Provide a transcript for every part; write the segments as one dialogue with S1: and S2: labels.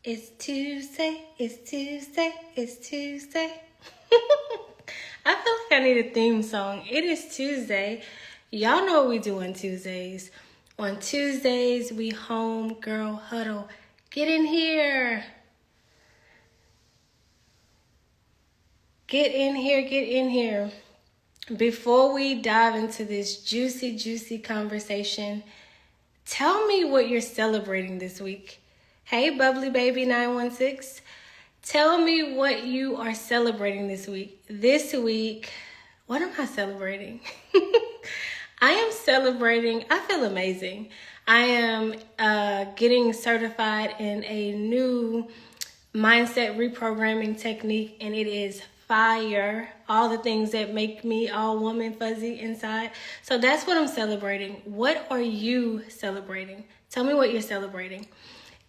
S1: It's Tuesday, it's Tuesday, it's Tuesday. I feel like I need a theme song. It is Tuesday. Y'all know what we do on Tuesdays. On Tuesdays, we homegirl huddle. Get in here. Get in here, get in here. Before we dive into this juicy conversation, tell me what you're celebrating this week. Hey, Bubbly Baby 916. Tell me what you are celebrating this week. This week, what am I celebrating? I am celebrating, I feel amazing. I am getting certified in a new mindset reprogramming technique, and it is fire. All the things that make me all woman fuzzy inside. So that's what I'm celebrating. What are you celebrating? Tell me what you're celebrating.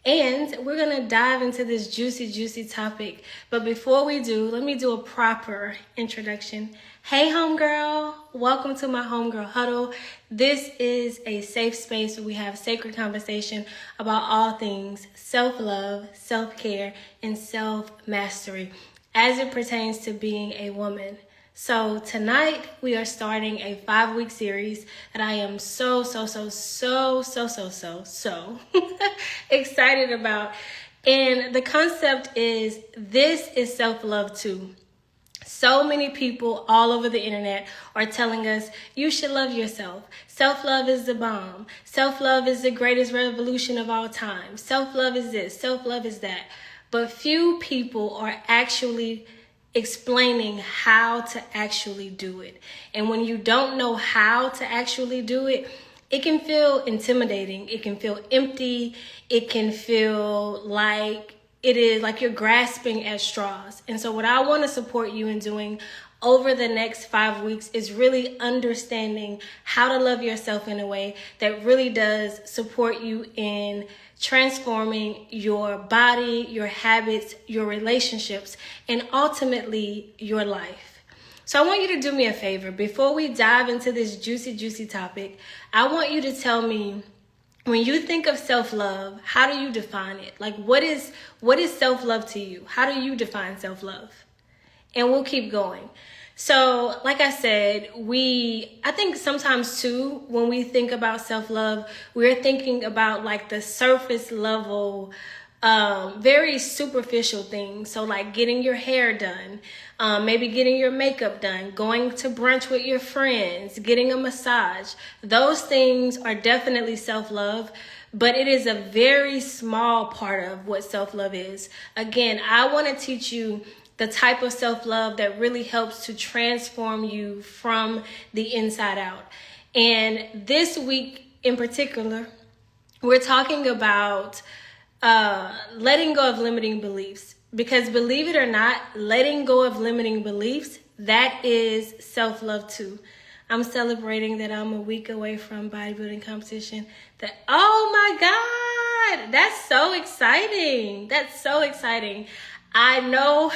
S1: And we're going to dive into this juicy topic. But before we do, let me do a proper introduction. Hey, homegirl. Welcome to my Homegirl Huddle. This is a safe space where we have sacred conversation about all things self-love, self-care, and self-mastery as it pertains to being a woman. So tonight we are starting a 5-week series that I am so excited about. And the concept is, this is self-love too. So many people all over the internet are telling us you should love yourself. Self-love is the bomb. Self-love is the greatest revolution of all time. Self-love is this, self-love is that. But few people are actually explaining how to actually do it. And when you don't know how to actually do it, it can feel intimidating. It can feel empty. It can feel like it is like you're grasping at straws. And so what I want to support you in doing over the next 5 weeks is really understanding how to love yourself in a way that really does support you in transforming your body, your habits, your relationships, and ultimately your life. So I want you to do me a favor. Before we dive into this juicy topic, I want you to tell me, when you think of self-love, how do you define it? Like, what is self-love to you? How do you define self-love? And we'll keep going. So, like I said, I think sometimes too, when we think about self-love, we're thinking about like the surface level, very superficial things. So like getting your hair done, maybe getting your makeup done, going to brunch with your friends, getting a massage. Those things are definitely self-love, but it is a very small part of what self-love is. Again, I want to teach you the type of self-love that really helps to transform you from the inside out. And this week in particular, we're talking about letting go of limiting beliefs. Because believe it or not, letting go of limiting beliefs, that is self-love too. I'm celebrating that I'm a week away from bodybuilding competition. Oh my God, that's so exciting. That's so exciting. I know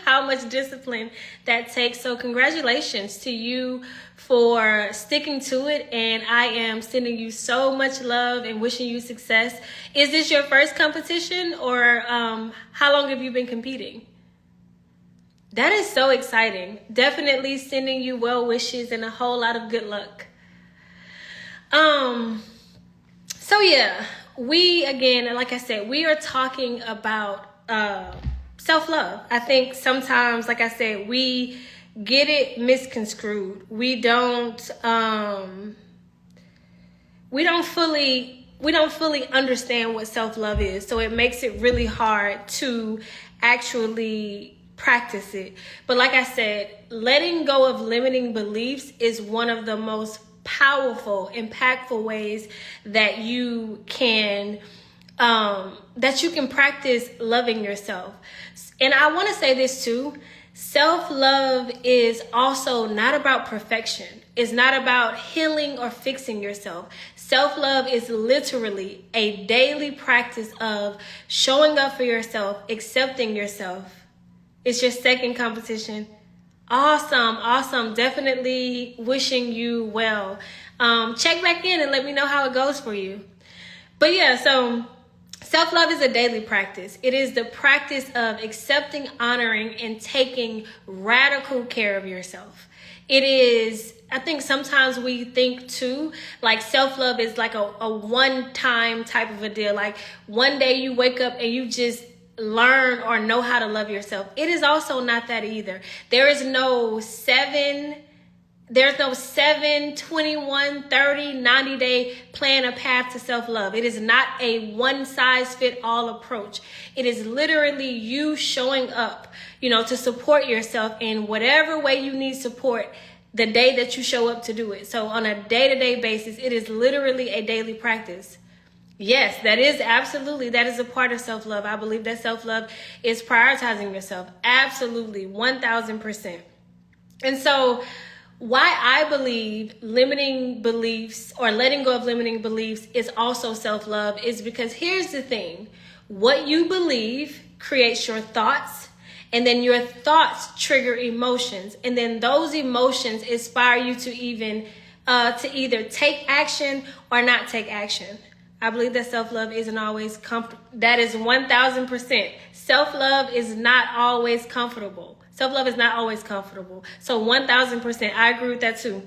S1: how much discipline that takes. So congratulations to you for sticking to it. And I am sending you so much love and wishing you success. Is this your first competition, or how long have you been competing? That is so exciting. Definitely sending you well wishes and a whole lot of good luck. So yeah, again, like I said, we are talking about self-love. I think sometimes, like I said, we get it misconstrued. We don't fully understand what self-love is. So it makes it really hard to actually practice it. But like I said, letting go of limiting beliefs is one of the most powerful, impactful ways that you can practice loving yourself. And I want to say this too. Self-love is also not about perfection. It's not about healing or fixing yourself. Self-love is literally a daily practice of showing up for yourself, accepting yourself. It's your second competition. Awesome. Definitely wishing you well. Check back in and let me know how it goes for you. But yeah, so Self-love is a daily practice. It is the practice of accepting, honoring, and taking radical care of yourself. It is, I think sometimes we think too, like self-love is like a one-time type of a deal. Like one day you wake up and you just learn or know how to love yourself. It is also not that either. There's no 21, 30, 90-day plan or path to self-love. It is not a one-size-fit-all approach. It is literally you showing up, to support yourself in whatever way you need support the day that you show up to do it. So on a day-to-day basis, it is literally a daily practice. Yes, that is a part of self-love. I believe that self-love is prioritizing yourself. Absolutely, 1000%. And so why I believe limiting beliefs or letting go of limiting beliefs is also self-love is because here's the thing. What you believe creates your thoughts, and then your thoughts trigger emotions, and then those emotions inspire you to either take action or not take action. I believe that self-love isn't always comfortable. That is 1000%. Self-love is not always comfortable. Self-love is not always comfortable. So 1000%, I agree with that too.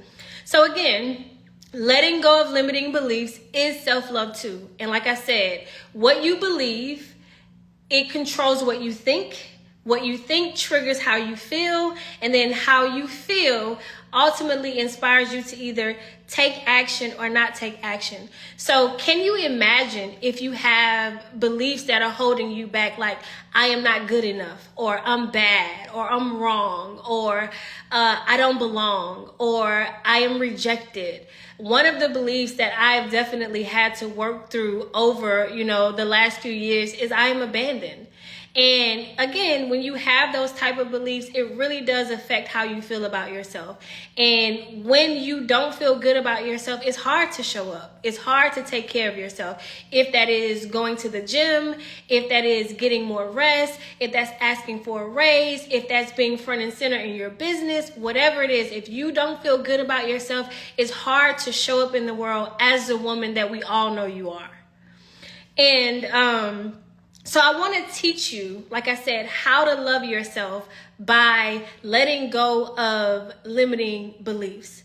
S1: So again, letting go of limiting beliefs is self-love too. And like I said, what you believe, it controls what you think. What you think triggers how you feel, and then how you feel ultimately inspires you to either take action or not take action. So can you imagine if you have beliefs that are holding you back, like I am not good enough, or I'm bad, or I'm wrong, or I don't belong, or I am rejected? One of the beliefs that I've definitely had to work through over, the last few years is I am abandoned. And again, when you have those type of beliefs, it really does affect how you feel about yourself. And when you don't feel good about yourself, it's hard to show up. It's hard to take care of yourself. If that is going to the gym, if that is getting more rest, if that's asking for a raise, if that's being front and center in your business, whatever it is, if you don't feel good about yourself, it's hard to show up in the world as the woman that we all know you are. And, so I want to teach you, like I said, how to love yourself by letting go of limiting beliefs.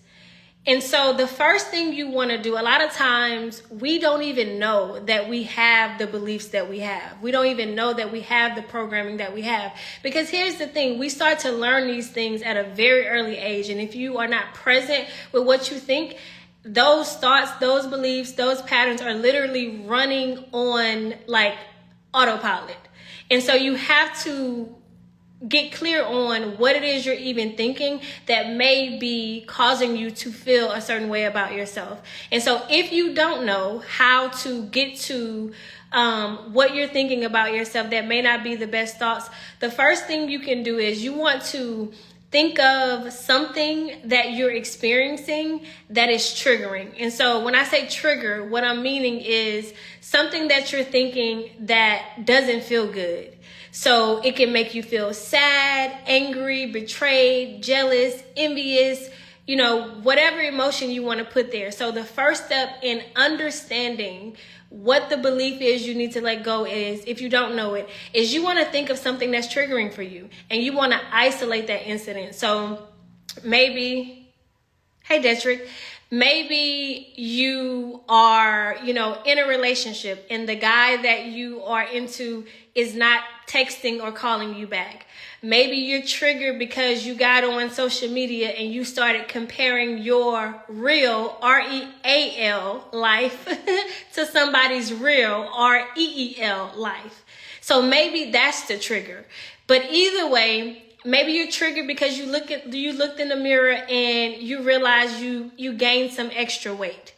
S1: And so the first thing you want to do, a lot of times we don't even know that we have the beliefs that we have. We don't even know that we have the programming that we have. Because here's the thing, we start to learn these things at a very early age. And if you are not present with what you think, those thoughts, those beliefs, those patterns are literally running on like autopilot. And so you have to get clear on what it is you're even thinking that may be causing you to feel a certain way about yourself. And so if you don't know how to get to what you're thinking about yourself that may not be the best thoughts, the first thing you can do is you want to think of something that you're experiencing that is triggering. And so when I say trigger, what I'm meaning is something that you're thinking that doesn't feel good. So it can make you feel sad, angry, betrayed, jealous, envious, whatever emotion you want to put there. So the first step in understanding what the belief is you need to let go is, if you don't know it, is you want to think of something that's triggering for you, and you want to isolate that incident. So maybe, hey Detrick, maybe you are, in a relationship and the guy that you are into is not texting or calling you back. Maybe you're triggered because you got on social media and you started comparing your real, REAL life to somebody's real, REEL life. So maybe that's the trigger. But either way, maybe you're triggered because you looked in the mirror and you realize you gained some extra weight.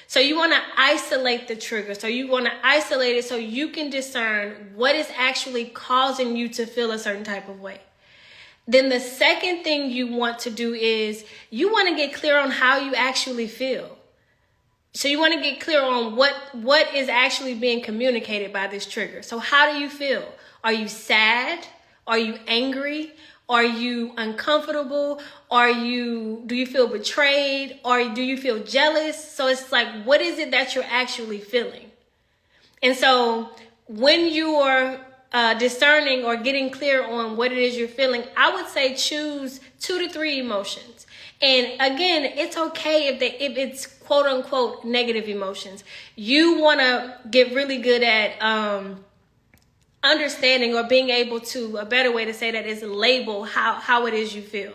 S1: So you want to isolate the trigger. So you want to isolate it so you can discern what is actually causing you to feel a certain type of way. Then the second thing you want to do is you want to get clear on how you actually feel. So you want to get clear on what is actually being communicated by this trigger. So how do you feel? Are you sad? Are you angry? Are you uncomfortable? Do you feel betrayed? Or do you feel jealous? So it's like, what is it that you're actually feeling? And so when you're discerning or getting clear on what it is you're feeling, I would say choose 2 to 3 emotions. And again, it's okay if it's quote unquote negative emotions. You want to get really good at understanding, or being able to, a better way to say that is label how it is you feel.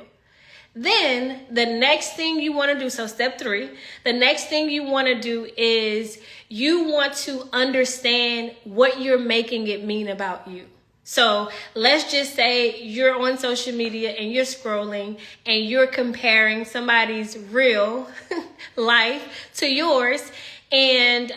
S1: Then the next thing you want to do, so step 3, the next thing you want to do is you want to understand what you're making it mean about you. So let's just say you're on social media and you're scrolling and you're comparing somebody's real life to yours. And,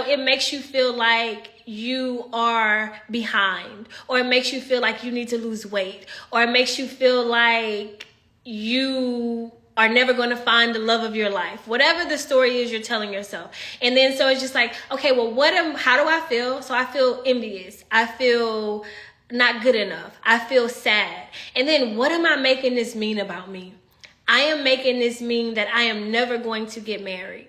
S1: it makes you feel like you are behind, or it makes you feel like you need to lose weight, or it makes you feel like you are never going to find the love of your life, whatever the story is you're telling yourself. And then so it's just like, okay, well, how do I feel? So I feel envious. I feel not good enough. I feel sad. And then what am I making this mean about me? I am making this mean that I am never going to get married.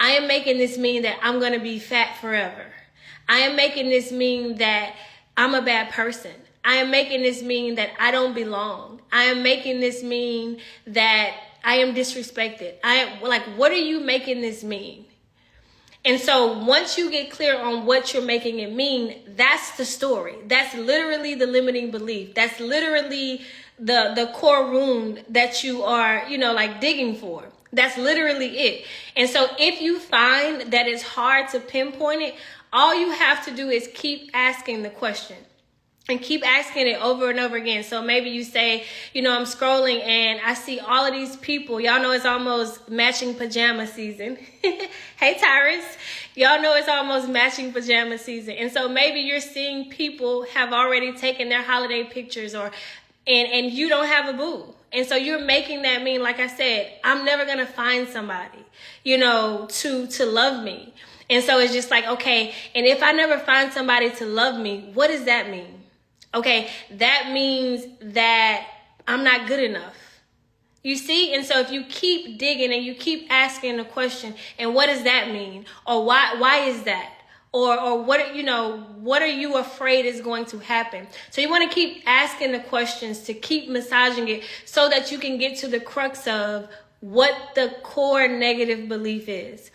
S1: I am making this mean that I'm going to be fat forever. I am making this mean that I'm a bad person. I am making this mean that I don't belong. I am making this mean that I am disrespected. What are you making this mean? And so once you get clear on what you're making it mean, that's the story. That's literally the limiting belief. That's literally the core wound that you are, digging for. That's literally it. And so if you find that it's hard to pinpoint it, all you have to do is keep asking the question. And keep asking it over and over again. So maybe you say, I'm scrolling and I see all of these people. Y'all know it's almost matching pajama season. Hey, Tyrus. Y'all know it's almost matching pajama season. And so maybe you're seeing people have already taken their holiday pictures, and you don't have a boo. And so you're making that mean, like I said, I'm never going to find somebody, to love me. And so it's just like, okay, and if I never find somebody to love me, what does that mean? Okay, that means that I'm not good enough. You see? And so if you keep digging and you keep asking the question, and what does that mean? Or why is that? Or what are you afraid is going to happen? So you want to keep asking the questions to keep massaging it so that you can get to the crux of what the core negative belief is.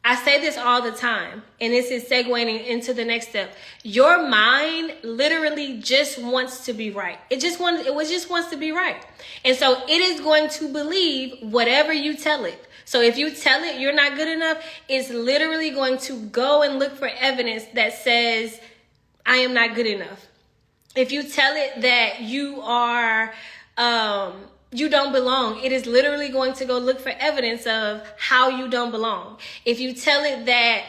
S1: I say this all the time, and this is segueing into the next step. Your mind literally just wants to be right. It just wants to be right. And so it is going to believe whatever you tell it. So if you tell it you're not good enough, it's literally going to go and look for evidence that says, I am not good enough. If you tell it that you are, you don't belong, it is literally going to go look for evidence of how you don't belong. If you tell it that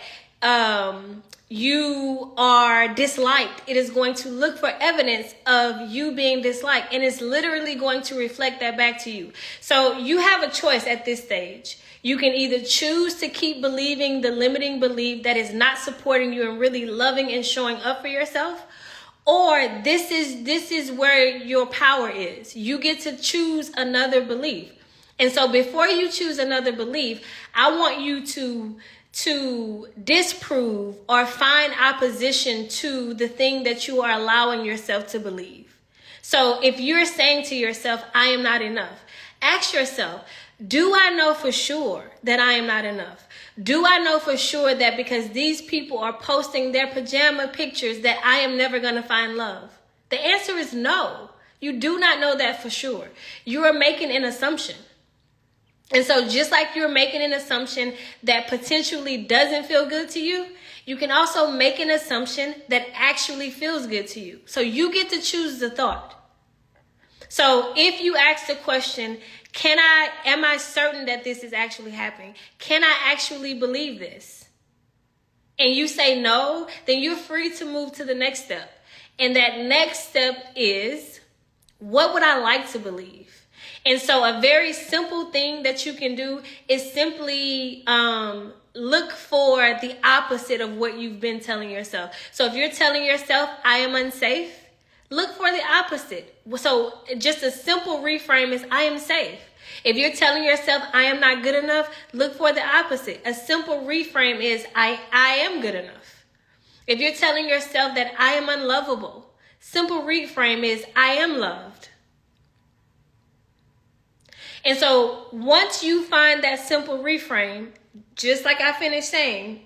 S1: you are disliked, it is going to look for evidence of you being disliked, and it's literally going to reflect that back to you. So you have a choice at this stage. You can either choose to keep believing the limiting belief that is not supporting you and really loving and showing up for yourself, or this is where your power is. You get to choose another belief. And so before you choose another belief, I want you to disprove or find opposition to the thing that you are allowing yourself to believe. So if you're saying to yourself, I am not enough, ask yourself, do I know for sure that I am not enough? Do I know for sure that because these people are posting their pajama pictures that I am never going to find love? The answer is no. You do not know that for sure. You are making an assumption. And so just like you're making an assumption that potentially doesn't feel good to you, you can also make an assumption that actually feels good to you. So you get to choose the thought. So if you ask the question, am I certain that this is actually happening? Can I actually believe this? And you say no, then you're free to move to the next step. And that next step is, what would I like to believe? And so a very simple thing that you can do is simply look for the opposite of what you've been telling yourself. So if you're telling yourself, I am unsafe, look for the opposite. So just a simple reframe is, I am safe. If you're telling yourself, I am not good enough, look for the opposite. A simple reframe is, I am good enough. If you're telling yourself that I am unlovable, simple reframe is I am loved. And so once you find that simple reframe, just like I finished saying,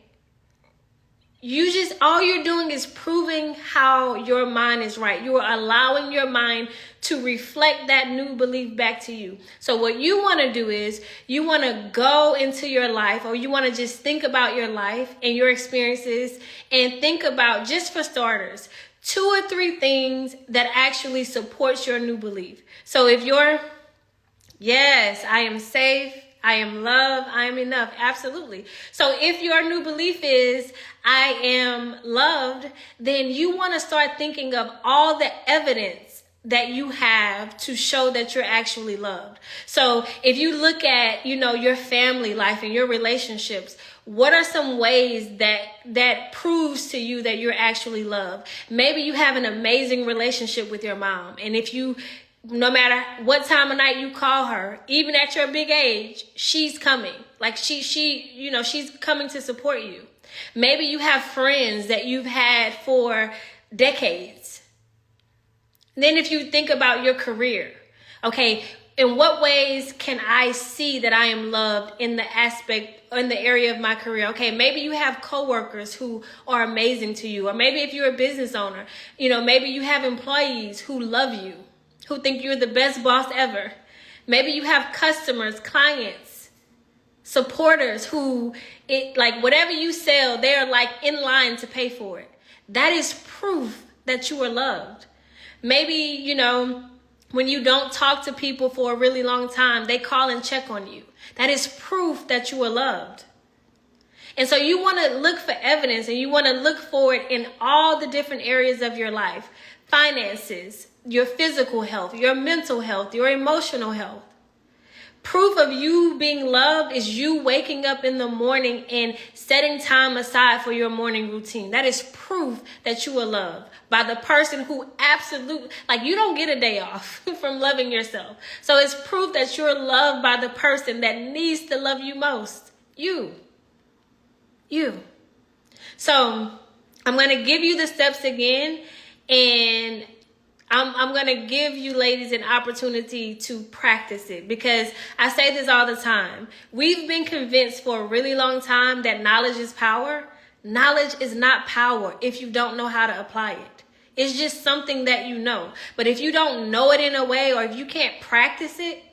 S1: all you're doing is proving how your mind is right. You are allowing your mind to reflect that new belief back to you. So what you want to do is you want to go into your life, or you want to just think about your life and your experiences, and think about, just for starters, 2 or 3 things that actually supports your new belief. So if you're, yes, I am safe, I am loved, I am enough. Absolutely. So if your new belief is I am loved, then you want to start thinking of all the evidence that you have to show that you're actually loved. So if you look at, your family life and your relationships, what are some ways that proves to you that you're actually loved? Maybe you have an amazing relationship with your mom. And no matter what time of night you call her, even at your big age, she's coming. Like she's coming to support you. Maybe you have friends that you've had for decades. Then if you think about your career, okay, in what ways can I see that I am loved in the area of my career? Okay, maybe you have coworkers who are amazing to you, or maybe if you're a business owner, maybe you have employees who love you, who think you're the best boss ever. Maybe you have customers, clients, supporters who, whatever you sell, they're in line to pay for it. That is proof that you are loved. Maybe, when you don't talk to people for a really long time, they call and check on you. That is proof that you are loved. And so you want to look for evidence, and you want to look for it in all the different areas of your life. Finances, your physical health, your mental health, your emotional health. Proof of you being loved is you waking up in the morning and setting time aside for your morning routine. That is proof that you are loved by the person who absolutely, you don't get a day off from loving yourself. So it's proof that you're loved by the person that needs to love you most. You. So I'm going to give you the steps again, and I'm going to give you ladies an opportunity to practice it, because I say this all the time. We've been convinced for a really long time that knowledge is power. Knowledge is not power if you don't know how to apply it. It's just something that you know. But if you don't know it in a way, or if you can't practice it,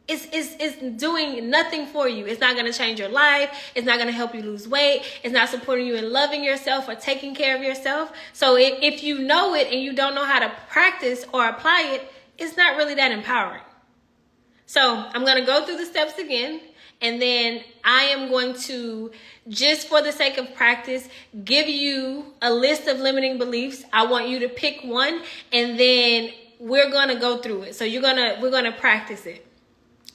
S1: it's doing nothing for you. It's not going to change your life. It's not going to help you lose weight. It's not supporting you in loving yourself or taking care of yourself. So if you know it and you don't know how to practice or apply it, it's not really that empowering. So I'm going to go through the steps again, and then I am going to, just for the sake of practice, give you a list of limiting beliefs. I want you to pick one, and then we're going to go through it. So we're going to practice it.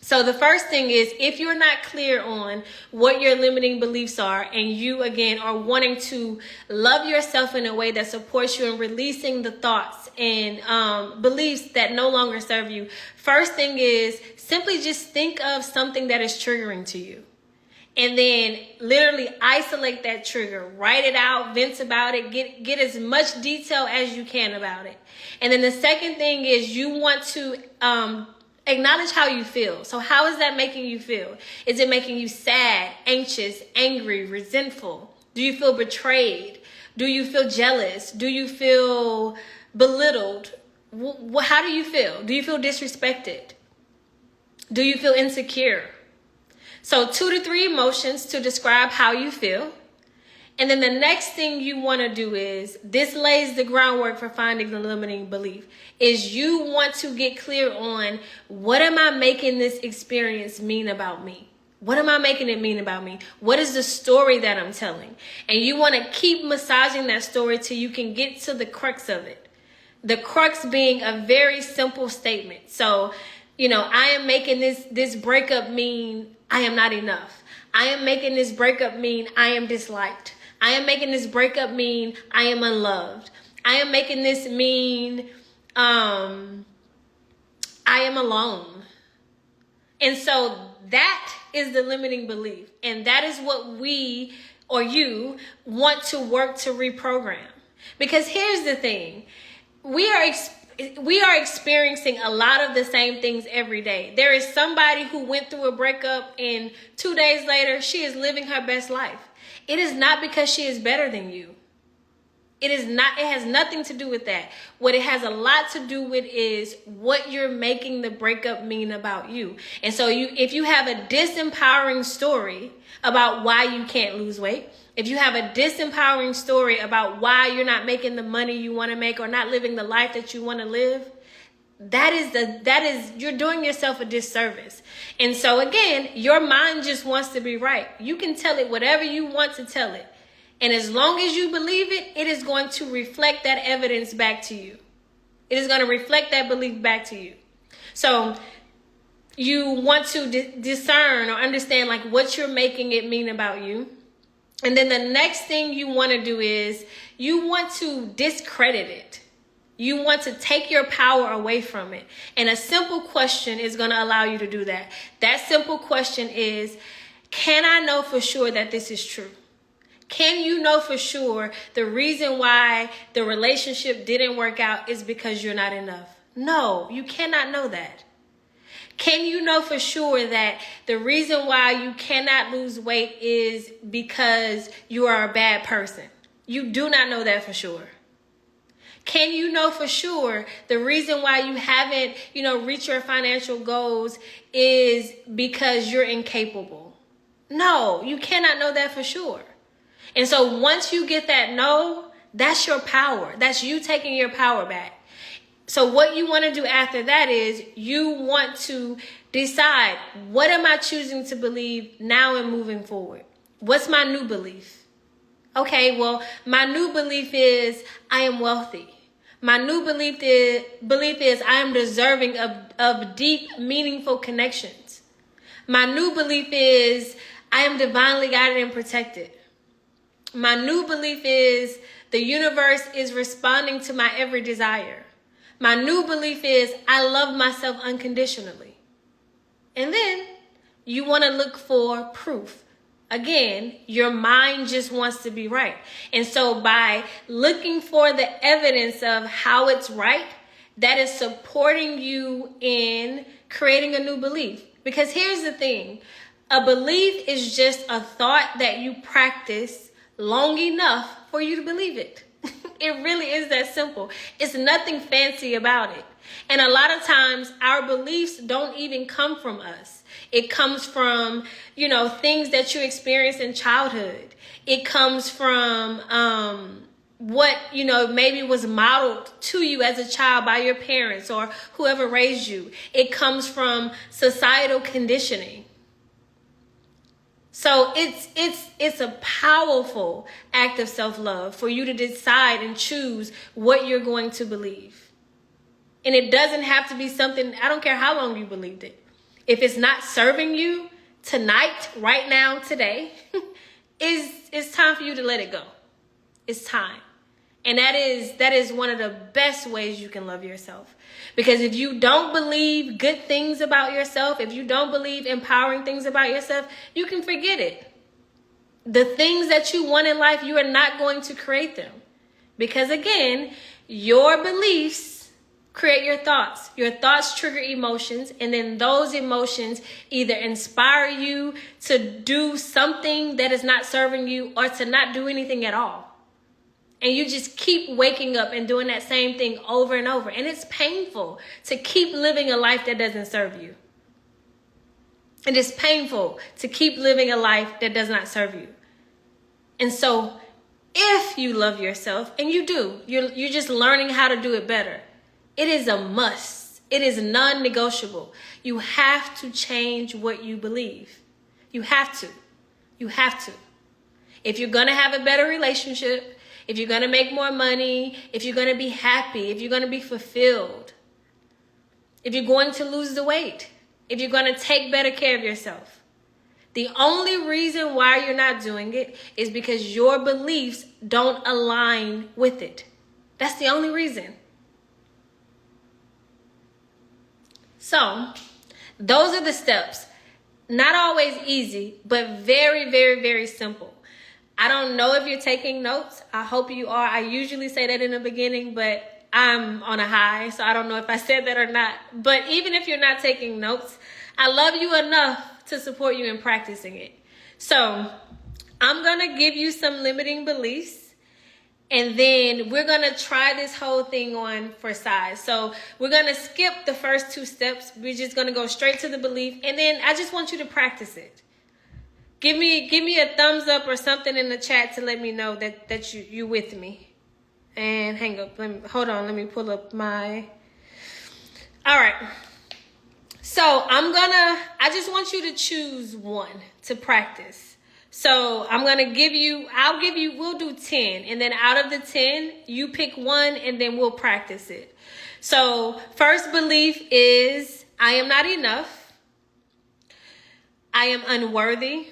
S1: So the first thing is, if you're not clear on what your limiting beliefs are, and you, again, are wanting to love yourself in a way that supports you in releasing the thoughts and beliefs that no longer serve you, first thing is simply just think of something that is triggering to you. And then literally isolate that trigger, write it out, vent about it, get as much detail as you can about it. And then the second thing is you want to acknowledge how you feel. So how is that making you feel? Is it making you sad, anxious, angry, resentful? Do you feel betrayed? Do you feel jealous? Do you feel belittled? How do you feel? Do you feel disrespected? Do you feel insecure? So 2 to 3 emotions to describe how you feel. And then the next thing you want to do is, this lays the groundwork for finding the limiting belief, is you want to get clear on, what am I making this experience mean about me? What am I making it mean about me? What is the story that I'm telling? And you want to keep massaging that story till you can get to the crux of it. The crux being a very simple statement. So, I am making this breakup mean I am not enough. I am making this breakup mean I am disliked. I am making this breakup mean I am unloved. I am making this mean I am alone. And so that is the limiting belief. And that is what we, or you, want to work to reprogram. Because here's the thing. We are experiencing a lot of the same things every day. There is somebody who went through a breakup and 2 days later, she is living her best life. It is not because she is better than you. It has nothing to do with that. What it has a lot to do with is what you're making the breakup mean about you. And so if you have a disempowering story about why you can't lose weight, if you have a disempowering story about why you're not making the money you want to make or not living the life that you want to live, you're doing yourself a disservice. And so again, your mind just wants to be right. You can tell it whatever you want to tell it. And as long as you believe it, it is going to reflect that evidence back to you. It is going to reflect that belief back to you. So you want to discern or understand like what you're making it mean about you. And then the next thing you want to do is you want to discredit it. You want to take your power away from it. And a simple question is going to allow you to do that. That simple question is, can I know for sure that this is true? Can you know for sure the reason why the relationship didn't work out is because you're not enough? No, you cannot know that. Can you know for sure that the reason why you cannot lose weight is because you are a bad person? You do not know that for sure. Can you know for sure the reason why you haven't, reached your financial goals is because you're incapable? No, you cannot know that for sure. And so once you get that no, that's your power. That's you taking your power back. So what you want to do after that is you want to decide, what am I choosing to believe now and moving forward? What's my new belief? Okay, well, my new belief is I am wealthy. My new belief is I am deserving of deep, meaningful connections. My new belief is I am divinely guided and protected. My new belief is the universe is responding to my every desire. My new belief is I love myself unconditionally. And then you want to look for proof. Again, your mind just wants to be right. And so by looking for the evidence of how it's right, that is supporting you in creating a new belief. Because here's the thing. A belief is just a thought that you practice long enough for you to believe it. It really is that simple. It's nothing fancy about it. And a lot of times our beliefs don't even come from us. It comes from, things that you experienced in childhood. It comes from what, maybe was modeled to you as a child by your parents or whoever raised you. It comes from societal conditioning. So it's a powerful act of self-love for you to decide and choose what you're going to believe. And it doesn't have to be something, I don't care how long you believed it. If it's not serving you tonight, right now, today, it's time for you to let it go. It's time. And that is one of the best ways you can love yourself. Because if you don't believe good things about yourself, if you don't believe empowering things about yourself, you can forget it. The things that you want in life, you are not going to create them. Because again, your beliefs create your thoughts. Your thoughts trigger emotions, and then those emotions either inspire you to do something that is not serving you or to not do anything at all. And you just keep waking up and doing that same thing over and over. And it's painful to keep living a life that doesn't serve you. It is painful to keep living a life that does not serve you. And so if you love yourself, and you do, you're just learning how to do it better. It is a must. It is non-negotiable. You have to change what you believe. You have to. You have to. If you're going to have a better relationship, if you're going to make more money, if you're going to be happy, if you're going to be fulfilled, if you're going to lose the weight, if you're going to take better care of yourself, the only reason why you're not doing it is because your beliefs don't align with it. That's the only reason. So, those are the steps. Not always easy, but very, very, very simple. I don't know if you're taking notes. I hope you are. I usually say that in the beginning, but I'm on a high, so I don't know if I said that or not. But even if you're not taking notes, I love you enough to support you in practicing it. So I'm going to give you some limiting beliefs, and then we're going to try this whole thing on for size. So we're going to skip the first 2 steps. We're just going to go straight to the belief, and then I just want you to practice it. Give me a thumbs up or something in the chat to let me know that you with me. And hang up. Hold on. Let me pull up my. All right. So I just want you to choose one to practice. So we'll do 10. And then out of the 10, you pick one and then we'll practice it. So first belief is, I am not enough. I am unworthy.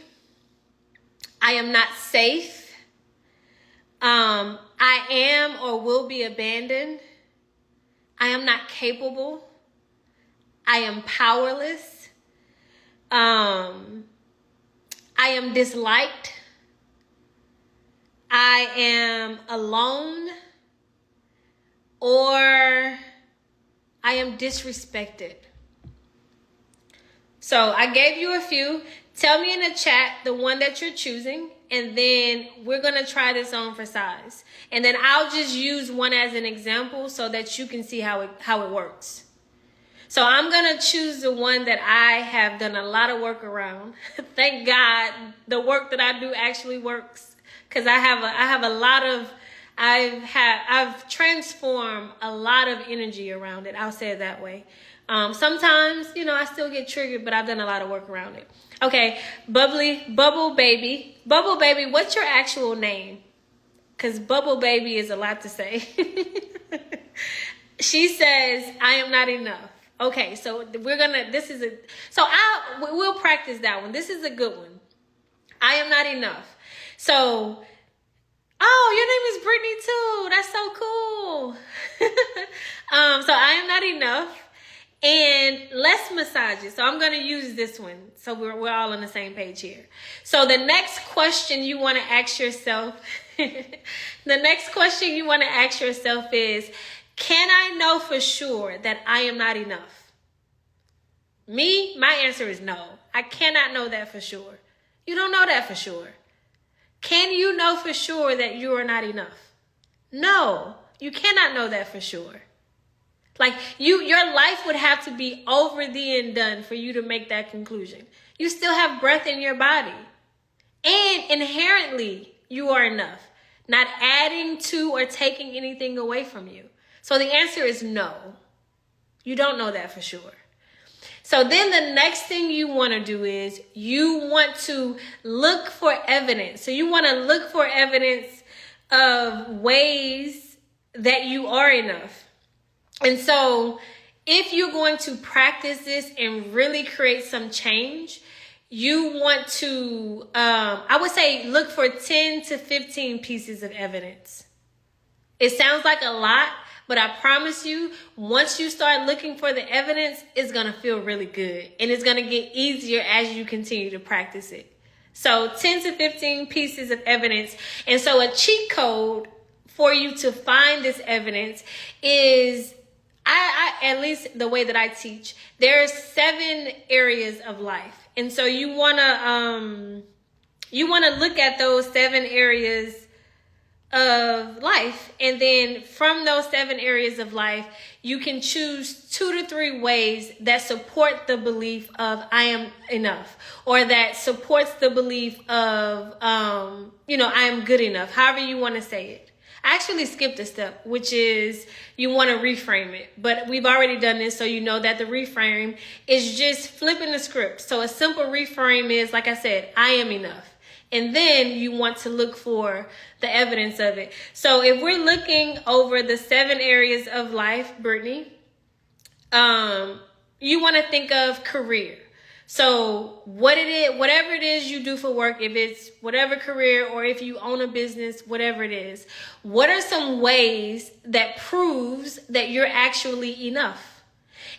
S1: I am not safe. I am or will be abandoned. I am not capable. I am powerless. I am disliked. I am alone. Or I am disrespected. So I gave you a few. Tell me in the chat the one that you're choosing, and then we're going to try this on for size. And then I'll just use one as an example so that you can see how it works. So I'm going to choose the one that I have done a lot of work around. Thank God the work that I do actually works, because I've transformed a lot of energy around it. I'll say it that way. Sometimes, I still get triggered, but I've done a lot of work around it. Okay, Bubble Baby. Bubble Baby, what's your actual name? Because Bubble Baby is a lot to say. She says, I am not enough. Okay, so we'll practice that one. This is a good one. I am not enough. So, oh, your name is Brittany too. That's so cool. So I am not enough. And let's massage it. So I'm going to use this one. So we're all on the same page here. So the next question you want to ask yourself, is, can I know for sure that I am not enough? Me, my answer is no. I cannot know that for sure. You don't know that for sure. Can you know for sure that you are not enough? No, you cannot know that for sure. Like your life would have to be over and done for you to make that conclusion. You still have breath in your body. And inherently, you are enough. Not adding to or taking anything away from you. So the answer is no. You don't know that for sure. So then the next thing you want to do is you want to look for evidence. So you want to look for evidence of ways that you are enough. And so if you're going to practice this and really create some change, you want to, I would say, look for 10 to 15 pieces of evidence. It sounds like a lot, but I promise you, once you start looking for the evidence, it's going to feel really good. And it's going to get easier as you continue to practice it. So 10 to 15 pieces of evidence. And so a cheat code for you to find this evidence is, I at least the way that I teach, there's 7 areas of life. And so you want to look at those 7 areas of life. And then from those 7 areas of life, you can choose 2 to 3 ways that support the belief of I am enough, or that supports the belief of, I am good enough, however you want to say it. I actually skipped a step, which is you want to reframe it. But we've already done this, so you know that the reframe is just flipping the script. So a simple reframe is, like I said, I am enough. And then you want to look for the evidence of it. So if we're looking over the 7 areas of life, Brittany, you want to think of career. So whatever it is you do for work, if it's whatever career or if you own a business, whatever it is, what are some ways that proves that you're actually enough?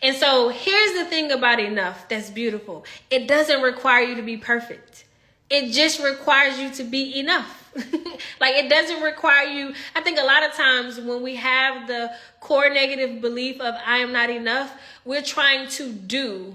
S1: And so here's the thing about enough that's beautiful. It doesn't require you to be perfect. It just requires you to be enough. Like, it doesn't require you. I think a lot of times when we have the core negative belief of I am not enough, we're trying to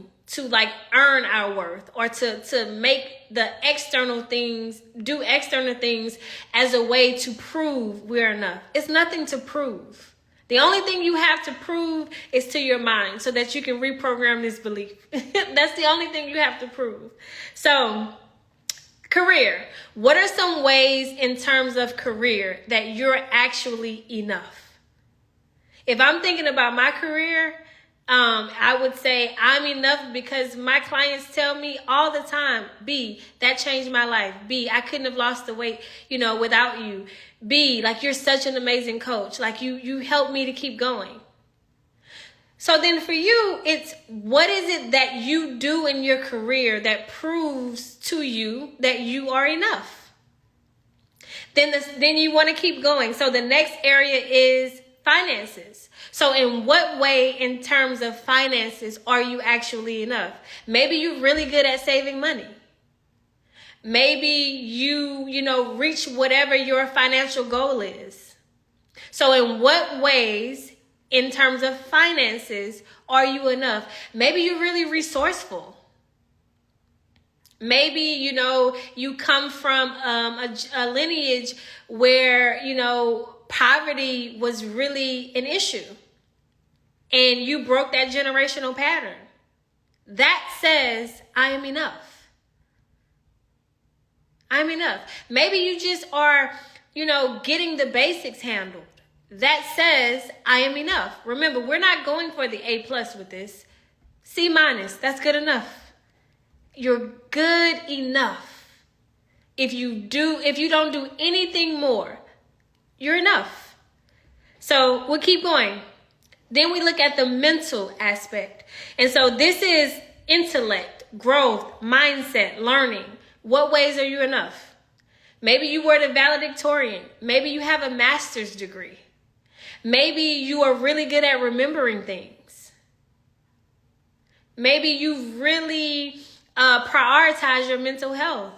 S1: like earn our worth, or to make the external things, do external things as a way to prove we're enough. It's nothing to prove. The only thing you have to prove is to your mind, so that you can reprogram this belief. That's the only thing you have to prove. So, career. What are some ways in terms of career that you're actually enough? If I'm thinking about my career, I would say I'm enough because my clients tell me all the time, B, that changed my life. B, I couldn't have lost the weight, without you. B, like, you're such an amazing coach. Like, you helped me to keep going. So then for you, it's what is it that you do in your career that proves to you that you are enough? Then you want to keep going. So the next area is finances. So in what way, in terms of finances, are you actually enough? Maybe you're really good at saving money. Maybe you reach whatever your financial goal is. So in what ways, in terms of finances, are you enough? Maybe you're really resourceful. Maybe, you come from a lineage where, poverty was really an issue. And you broke that generational pattern. That says, I am enough. I'm enough. Maybe you just are, getting the basics handled. That says, I am enough. Remember, we're not going for the A+ with this. C-, that's good enough. You're good enough. If you don't do anything more, you're enough. So we'll keep going. Then we look at the mental aspect. And so this is intellect, growth, mindset, learning. What ways are you enough? Maybe you were the valedictorian. Maybe you have a master's degree. Maybe you are really good at remembering things. Maybe you really prioritize your mental health.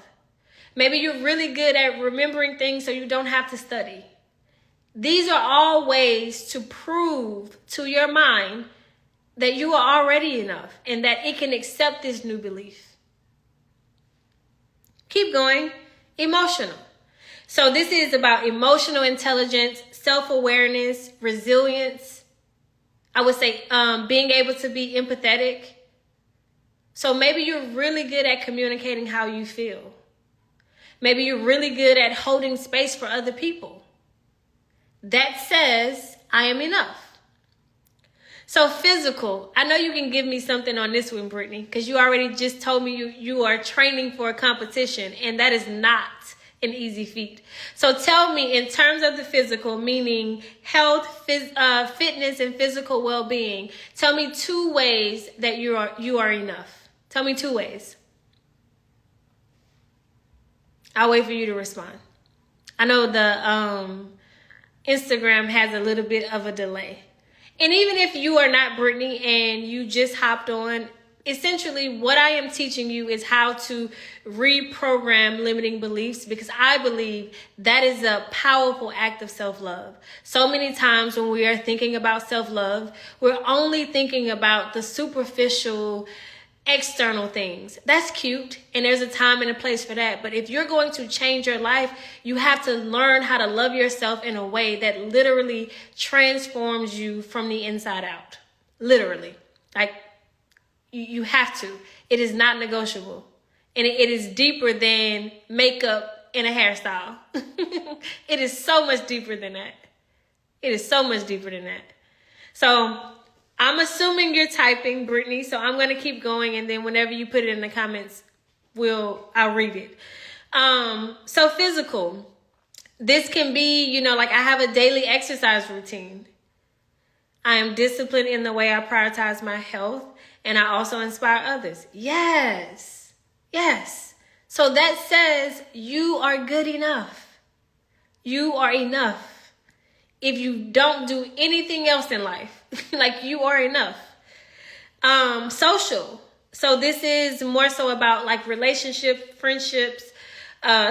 S1: Maybe you're really good at remembering things so you don't have to study. These are all ways to prove to your mind that you are already enough and that it can accept this new belief. Keep going. Emotional. So this is about emotional intelligence, self-awareness, resilience. I would say being able to be empathetic. So maybe you're really good at communicating how you feel. Maybe you're really good at holding space for other people. That says, I am enough. So physical. I know you can give me something on this one, Brittany, because you already just told me you are training for a competition, and that is not an easy feat. So tell me, in terms of the physical, meaning health, fitness, and physical well-being, tell me 2 ways that you are enough. Tell me 2 ways. I'll wait for you to respond. I know the Instagram has a little bit of a delay. And even if you are not Brittany and you just hopped on, essentially what I am teaching you is how to reprogram limiting beliefs, because I believe that is a powerful act of self-love. So many times when we are thinking about self-love, we're only thinking about the superficial external things. That's cute, and there's a time and a place for that. But if you're going to change your life, you have to learn how to love yourself in a way that literally transforms you from the inside out. Literally. Like, you have to. It is not negotiable. And it is deeper than makeup and a hairstyle. It is so much deeper than that. It is so much deeper than that. So I'm assuming you're typing, Brittany, so I'm going to keep going, and then whenever you put it in the comments, I'll read it. So physical. This can be, like I have a daily exercise routine. I am disciplined in the way I prioritize my health, and I also inspire others. Yes. So that says you are good enough. You are enough. If you don't do anything else in life, like, you are enough. Social. So this is more so about like relationship, friendships,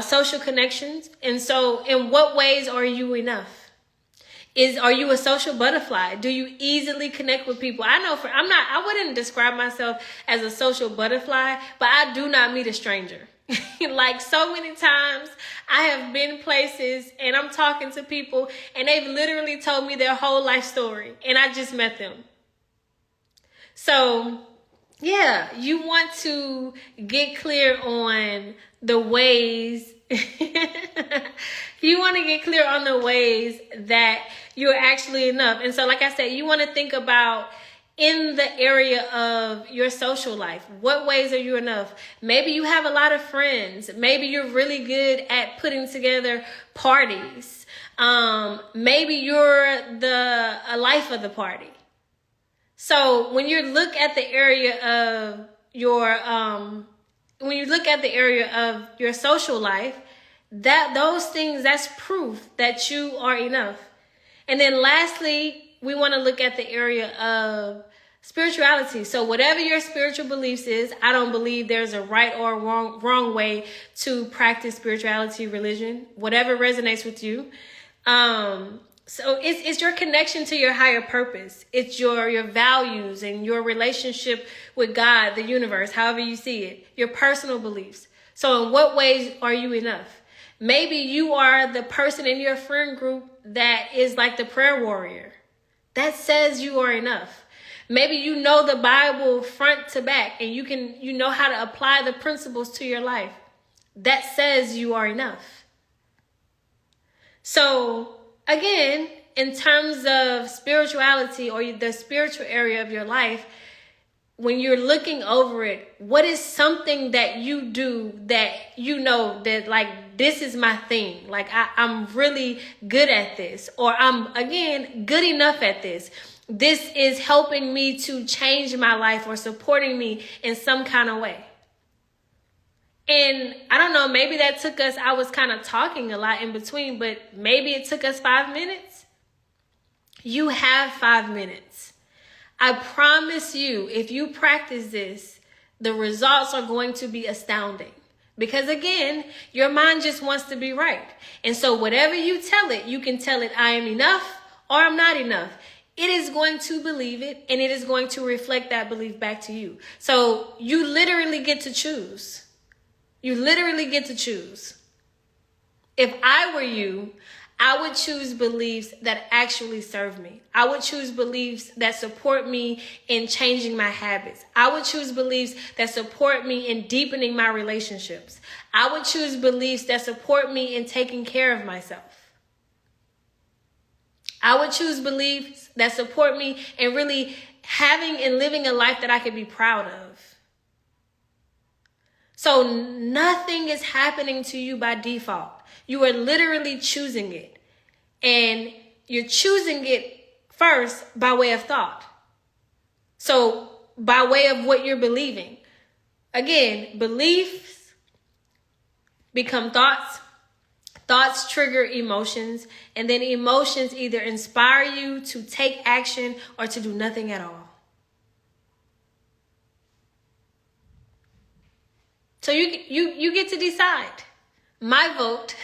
S1: social connections. And so in what ways are you enough? Are you a social butterfly? Do you easily connect with people? I wouldn't describe myself as a social butterfly, but I do not meet a stranger. Like so many times I have been places and I'm talking to people and they've literally told me their whole life story and I just met them. So yeah, you want to get clear on the ways you want to get clear on the ways that you're actually enough. And so like I said, you want to think about in the area of your social life, what ways are you enough? Maybe you have a lot of friends. Maybe you're really good at putting together parties. Maybe you're a life of the party. So when you look at the area of your social life, those things, that's proof that you are enough. And then lastly, we want to look at the area of spirituality. So whatever your spiritual beliefs is, I don't believe there's a right or wrong way to practice spirituality, religion, whatever resonates with you. So it's your connection to your higher purpose. It's your values and your relationship with God, the universe, however you see it, your personal beliefs. So in what ways are you enough? Maybe you are the person in your friend group that is like the prayer warrior. That says you are enough. Maybe you know the Bible front to back and you know how to apply the principles to your life. That says you are enough. So again, in terms of spirituality or the spiritual area of your life, when you're looking over it, what is something that you do that you know that like, this is my thing. Like I'm really good at this, or I'm, again, good enough at this. This is helping me to change my life or supporting me in some kind of way. And I don't know, maybe that took us, I was kind of talking a lot in between, but maybe it took us 5 minutes. You have 5 minutes. I promise you, if you practice this, the results are going to be astounding. Because again, your mind just wants to be right. And so whatever you tell it, you can tell it, I am enough or I'm not enough. It is going to believe it and it is going to reflect that belief back to you. So you literally get to choose. You literally get to choose. If I were you, I would choose beliefs that actually serve me. I would choose beliefs that support me in changing my habits. I would choose beliefs that support me in deepening my relationships. I would choose beliefs that support me in taking care of myself. I would choose beliefs that support me in really having and living a life that I could be proud of. So nothing is happening to you by default. You are literally choosing it. And you're choosing it first by way of thought. So by way of what you're believing. Again, beliefs become thoughts. Thoughts trigger emotions. And then emotions either inspire you to take action or to do nothing at all. So you get to decide. My vote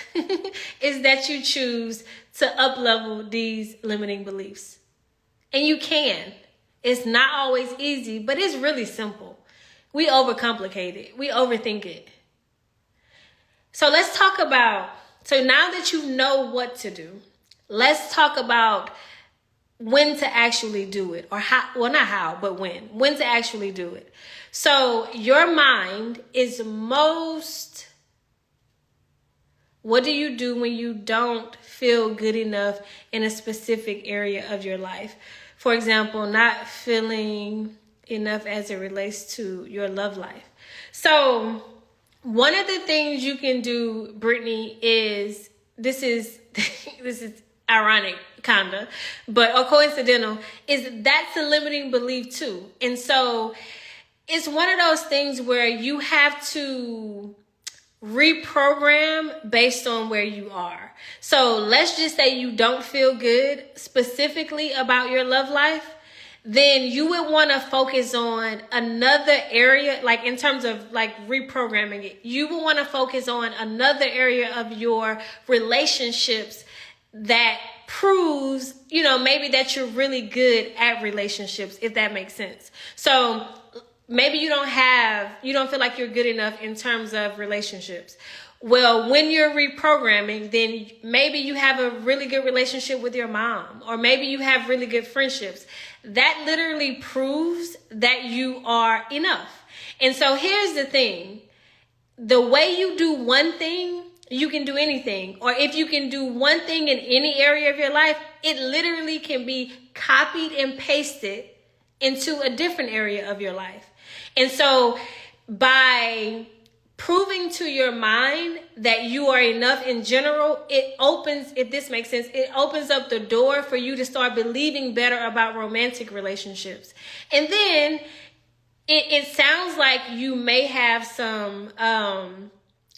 S1: is that you choose to up-level these limiting beliefs. And you can. It's not always easy, but it's really simple. We overcomplicate it. We overthink it. So let's talk about, so now that you know what to do, let's talk about when to actually do it, or how, well, not how, but when to actually do it. So your mind is most, what do you do when you don't feel good enough in a specific area of your life? For example, not feeling enough as it relates to your love life. So one of the things you can do, Brittany, is, this is ironic, kinda, but or coincidental, is that's a limiting belief too. And so it's one of those things where you have to reprogram based on where you are. So let's just say you don't feel good specifically about your love life. then you would want to focus on another area, like in terms of like reprogramming it. You would want to focus on another area of your relationships that proves, maybe that you're really good at relationships, if that makes sense. So maybe you don't feel like you're good enough in terms of relationships. Well, when you're reprogramming, then maybe you have a really good relationship with your mom, or maybe you have really good friendships. That literally proves that you are enough. And so here's the thing. The way you do one thing, you can do anything. Or if you can do one thing in any area of your life, it literally can be copied and pasted into a different area of your life. And so by proving to your mind that you are enough in general, it opens, if this makes sense, it opens up the door for you to start believing better about romantic relationships. And then it sounds like you may have some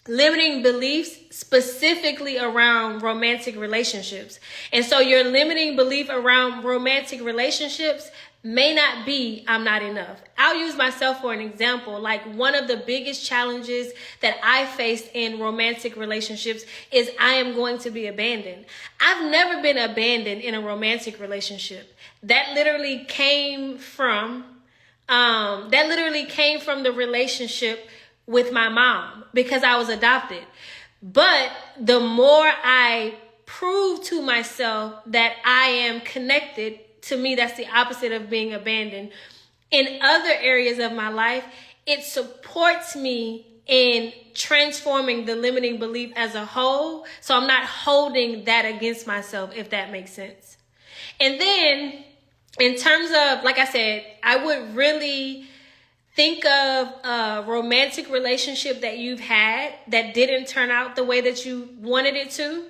S1: limiting beliefs specifically around romantic relationships. And so your limiting belief around romantic relationships may not be, I'm not enough. I'll use myself for an example. Like, one of the biggest challenges that I faced in romantic relationships is I am going to be abandoned. I've never been abandoned in a romantic relationship. That literally came from the relationship with my mom, because I was adopted. But the more I prove to myself that I am connected, to me, that's the opposite of being abandoned, in other areas of my life, it supports me in transforming the limiting belief as a whole. So I'm not holding that against myself, if that makes sense. And then in terms of, like I said, I would really think of a romantic relationship that you've had that didn't turn out the way that you wanted it to,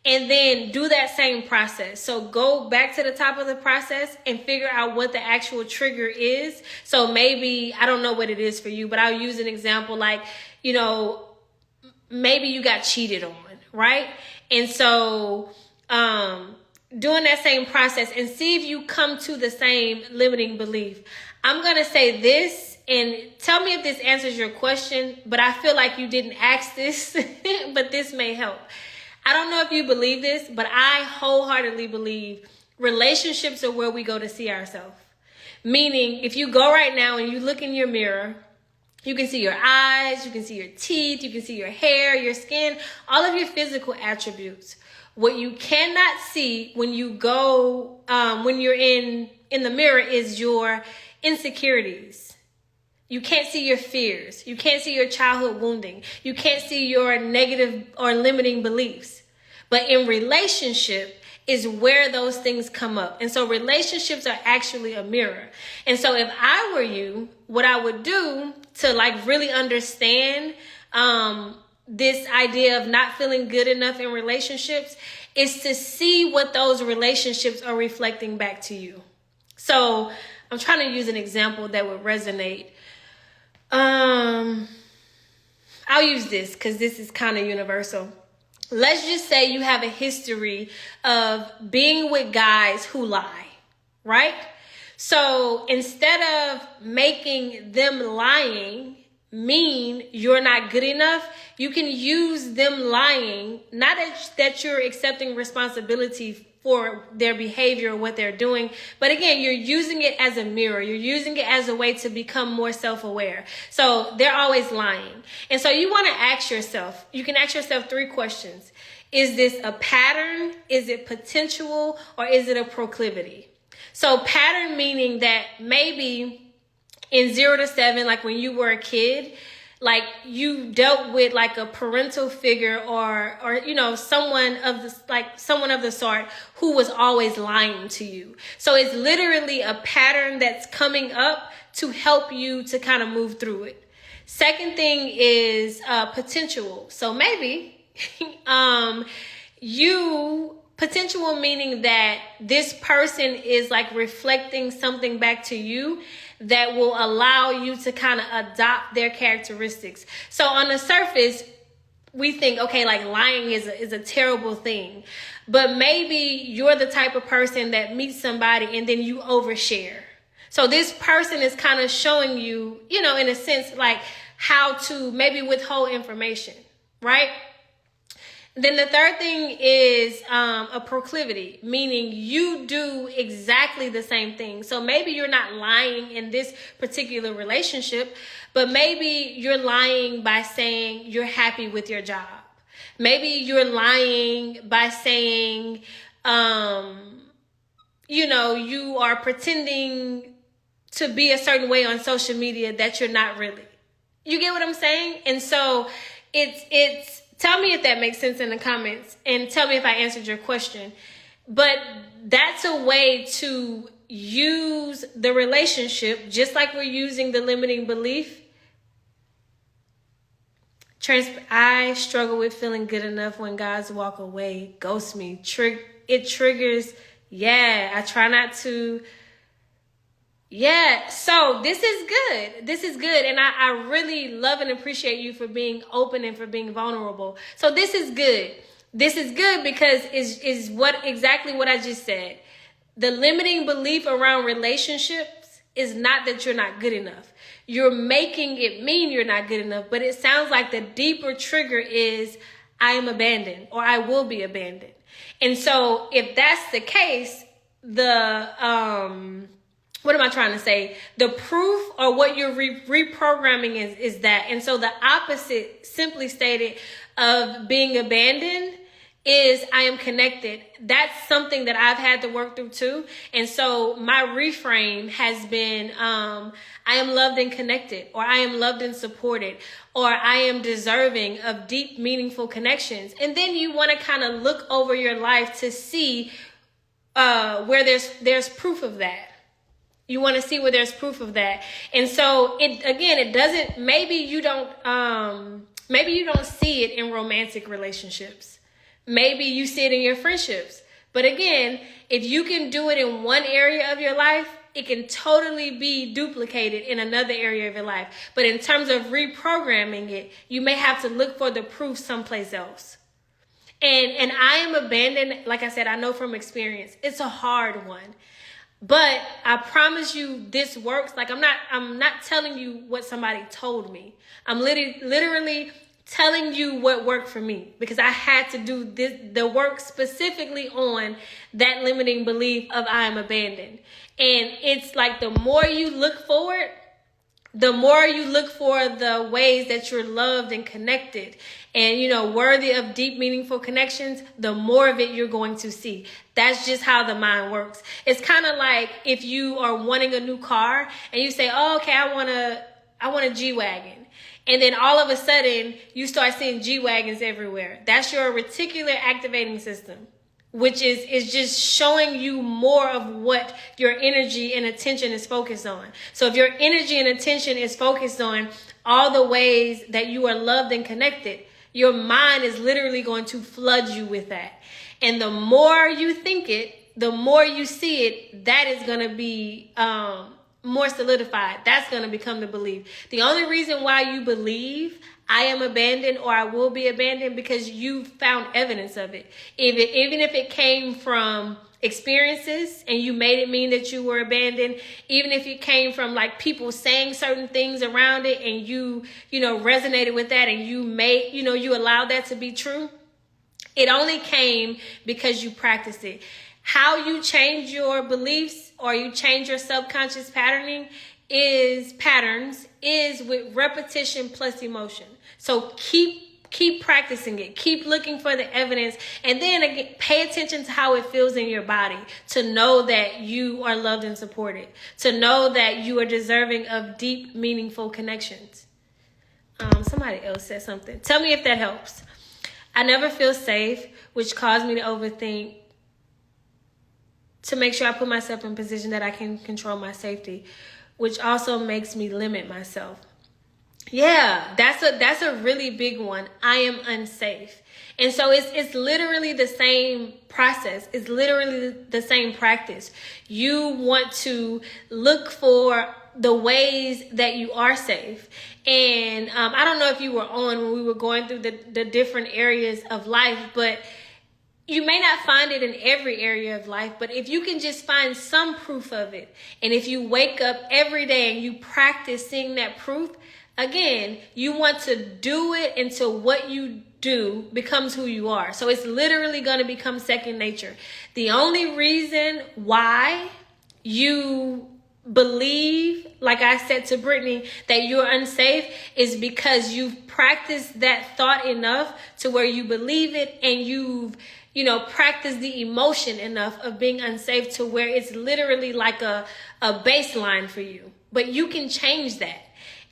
S1: and then do that same process. So go back to the top of the process and figure out what the actual trigger is. So maybe, I don't know what it is for you, but I'll use an example like, maybe you got cheated on, right? And so doing that same process and see if you come to the same limiting belief. I'm going to say this, and tell me if this answers your question, but I feel like you didn't ask this, but this may help. I don't know if you believe this, but I wholeheartedly believe relationships are where we go to see ourselves. Meaning, if you go right now and you look in your mirror, you can see your eyes, you can see your teeth, you can see your hair, your skin, all of your physical attributes. What you cannot see when you go, when you're in the mirror, is your insecurities. You can't see your fears. You can't see your childhood wounding. You can't see your negative or limiting beliefs. But in relationship is where those things come up. And so relationships are actually a mirror. And so if I were you, what I would do to like really understand this idea of not feeling good enough in relationships is to see what those relationships are reflecting back to you. So I'm trying to use an example that would resonate. I'll use this because this is kind of universal. Let's just say you have a history of being with guys who lie, right? So instead of making them lying mean you're not good enough, you can use them lying, not that you're accepting responsibility for their behavior or what they're doing, but again, you're using it as a mirror. You're using it as a way to become more self-aware. So they're always lying. And so you want to ask yourself, you can ask yourself 3 questions. Is this a pattern? Is it potential? Or is it a proclivity? So pattern meaning that maybe in 0 to 7, like when you were a kid, like you dealt with like a parental figure or someone of the sort who was always lying to you. So it's literally a pattern that's coming up to help you to kind of move through it. Second thing is potential. So maybe potential meaning that this person is like reflecting something back to you that will allow you to kind of adopt their characteristics. So on the surface, we think, okay, like lying is a terrible thing. But maybe you're the type of person that meets somebody and then you overshare. So this person is kind of showing you, in a sense, like how to maybe withhold information, right? Then the third thing is a proclivity, meaning you do exactly the same thing. So maybe you're not lying in this particular relationship, but maybe you're lying by saying you're happy with your job. Maybe you're lying by saying, you are pretending to be a certain way on social media that you're not really. You get what I'm saying? And so it's tell me if that makes sense in the comments, and tell me if I answered your question. But that's a way to use the relationship, just like we're using the limiting belief. I struggle with feeling good enough when guys walk away, ghost me. It triggers. Yeah, I try not to. Yeah, so this is good. This is good. And I really love and appreciate you for being open and for being vulnerable. So this is good. This is good because is exactly what I just said. The limiting belief around relationships is not that you're not good enough. You're making it mean you're not good enough, but it sounds like the deeper trigger is I am abandoned or I will be abandoned. And so if that's the case, what am I trying to say? The proof or what you're reprogramming is that. And so the opposite, simply stated, of being abandoned is I am connected. That's something that I've had to work through too. And so my reframe has been, I am loved and connected, or I am loved and supported, or I am deserving of deep, meaningful connections. And then you want to kind of look over your life to see where there's proof of that. You want to see where there's proof of that. And so it doesn't, maybe you don't see it in romantic relationships. Maybe you see it in your friendships. But again, if you can do it in one area of your life, it can totally be duplicated in another area of your life. But in terms of reprogramming it, you may have to look for the proof someplace else. And I am abandoned, like I said, I know from experience, it's a hard one. But I promise you this works. Like I'm not telling you what somebody told me. I'm literally telling you what worked for me, because I had to do the work specifically on that limiting belief of I am abandoned. And it's like the more you look forward, the more you look for the ways that you're loved and connected and, worthy of deep, meaningful connections, the more of it you're going to see. That's just how the mind works. It's kind of like if you are wanting a new car and you say, oh, okay, I want a G-Wagon. And then all of a sudden you start seeing G-Wagons everywhere. That's your reticular activating system, which is just showing you more of what your energy and attention is focused on. So if your energy and attention is focused on all the ways that you are loved and connected, your mind is literally going to flood you with that. And the more you think it, the more you see it, that is going to be more solidified. That's going to become the belief. The only reason why you believe I am abandoned or I will be abandoned, because you found evidence of it. Even if it came from experiences and you made it mean that you were abandoned, even if it came from like people saying certain things around it and you resonated with that and you allowed that to be true, it only came because you practiced it. How you change your beliefs or you change your subconscious patterns is with repetition plus emotion. So keep practicing it. Keep looking for the evidence. And then again, pay attention to how it feels in your body, to know that you are loved and supported, to know that you are deserving of deep, meaningful connections. Somebody else said something. Tell me if that helps. I never feel safe, which caused me to overthink, to make sure I put myself in a position that I can control my safety, which also makes me limit myself. Yeah, that's a really big one. I am unsafe. And so it's literally the same process. It's literally the same practice. You want to look for the ways that you are safe. And I don't know if you were on when we were going through the different areas of life, but You may not find it in every area of life, but if you can just find some proof of it, and if you wake up every day and you practice seeing that proof, again, you want to do it until what you do becomes who you are. So it's literally going to become second nature. The only reason why you believe, like I said to Brittany, that you're unsafe is because you've practiced that thought enough to where you believe it, and you've practice the emotion enough of being unsafe to where it's literally like a baseline for you. But you can change that.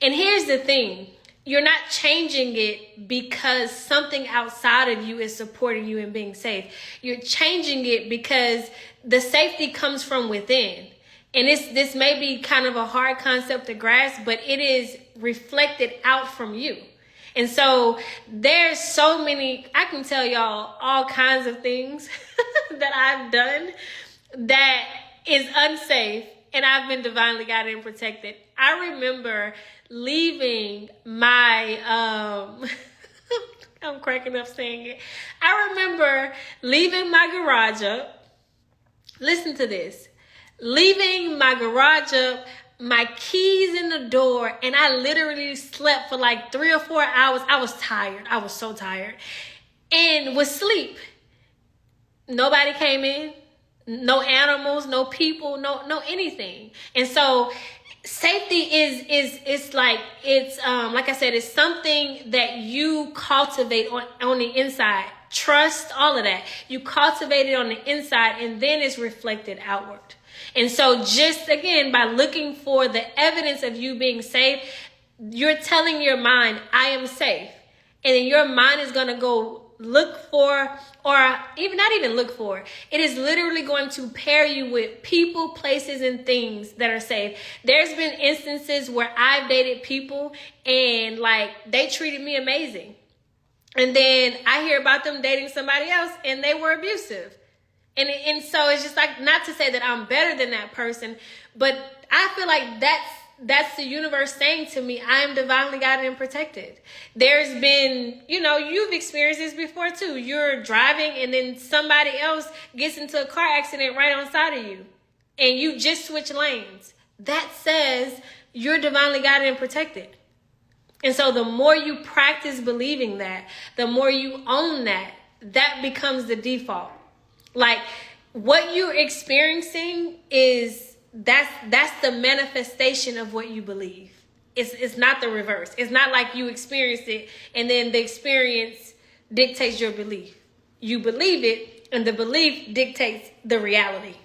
S1: And here's the thing. You're not changing it because something outside of you is supporting you in being safe. You're changing it because the safety comes from within. And this may be kind of a hard concept to grasp, but it is reflected out from you. And so there's so many, I can tell y'all all kinds of things that I've done that is unsafe, and I've been divinely guided and protected. I remember leaving my, I'm cracking up saying it. I remember leaving my garage up. Listen to this. Leaving my garage up, my keys in the door, and I literally slept for like 3 or 4 hours. I was tired. I was so tired. And was asleep. Nobody came in. No animals, no people, no anything. And so safety is like I said, it's something that you cultivate on the inside. Trust, all of that. You cultivate it on the inside, and then it's reflected outward. And so just again, by looking for the evidence of you being safe, you're telling your mind, I am safe. And then your mind is going to go look for, or even not even look for, it is literally going to pair you with people, places, and things that are safe. There's been instances where I've dated people and like they treated me amazing. And then I hear about them dating somebody else and they were abusive. And so it's just like, not to say that I'm better than that person, but I feel like that's the universe saying to me, I am divinely guided and protected. There's been, you've experienced this before too. You're driving and then somebody else gets into a car accident right on side of you and you just switch lanes. That says you're divinely guided and protected. And so the more you practice believing that, the more you own that, that becomes the default. Like what you're experiencing that's the manifestation of what you believe. It's not the reverse. It's not like you experienced it and then the experience dictates your belief. You believe it and the belief dictates the reality.